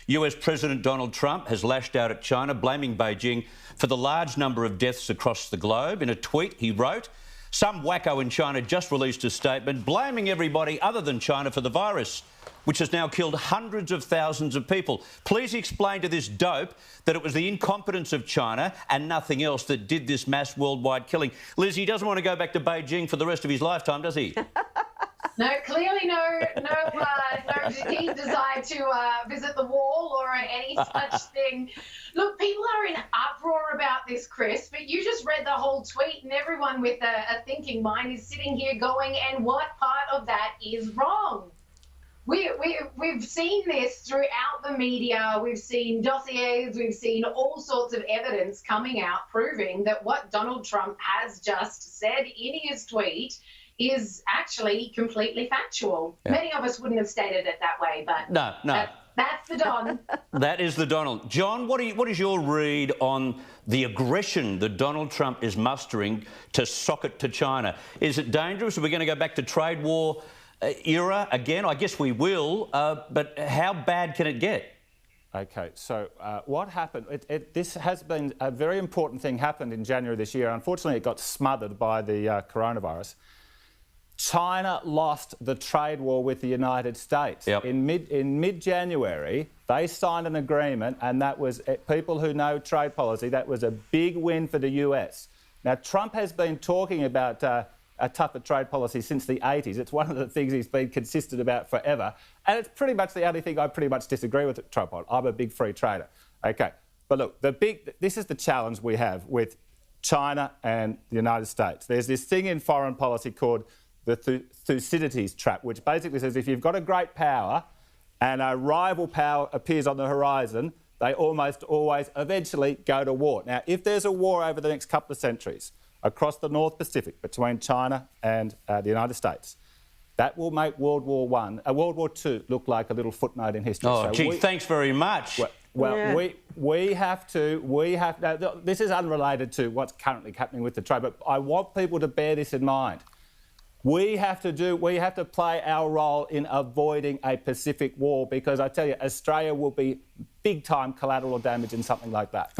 US President Donald Trump has lashed out at China, blaming Beijing for the large number of deaths across the globe. In a tweet, he wrote, "Some wacko in China just released a statement blaming everybody other than China for the virus, which has now killed hundreds of thousands of people. Please explain to this dope that it was the incompetence of China and nothing else that did this mass worldwide killing." Liz, he doesn't want to go back to Beijing for the rest of his lifetime, does he? No, clearly no deep desire to visit the wall or any such thing. Look, people are in uproar about this, Chris, but you just read the whole tweet and everyone with a thinking mind is sitting here going, and what part of that is wrong? We've seen this throughout the media. We've seen dossiers. We've seen all sorts of evidence coming out proving that what Donald Trump has just said in his tweet is actually completely factual. Yeah. Many of us wouldn't have stated it that way, but no. That's the Don. That is the Donald. John, what is your read on the aggression that Donald Trump is mustering to sock it to China? Is it dangerous? Are we going to go back to trade war era again? I guess we will, but how bad can it get? OK, so what happened, this has been a very important thing happened in January this year. Unfortunately, it got smothered by the coronavirus. China lost the trade war with the United States. Yep. In mid-January, they signed an agreement, and that was, people who know trade policy, that was a big win for the US. Now, Trump has been talking about a tougher trade policy since the 80s. It's one of the things he's been consistent about forever. And it's pretty much the only thing I pretty much disagree with Trump on. I'm a big free trader. OK, but look, this is the challenge we have with China and the United States. There's this thing in foreign policy called the Thucydides trap, which basically says if you've got a great power and a rival power appears on the horizon, they almost always eventually go to war. Now, if there's a war over the next couple of centuries across the North Pacific between China and the United States, that will make World War II look like a little footnote in history. Oh, gee, thanks very much. Well, yeah. we have now, this is unrelated to what's currently happening with the trade, but I want people to bear this in mind. We have to play our role in avoiding a Pacific war, because I tell you, Australia will be big-time collateral damage in something like that.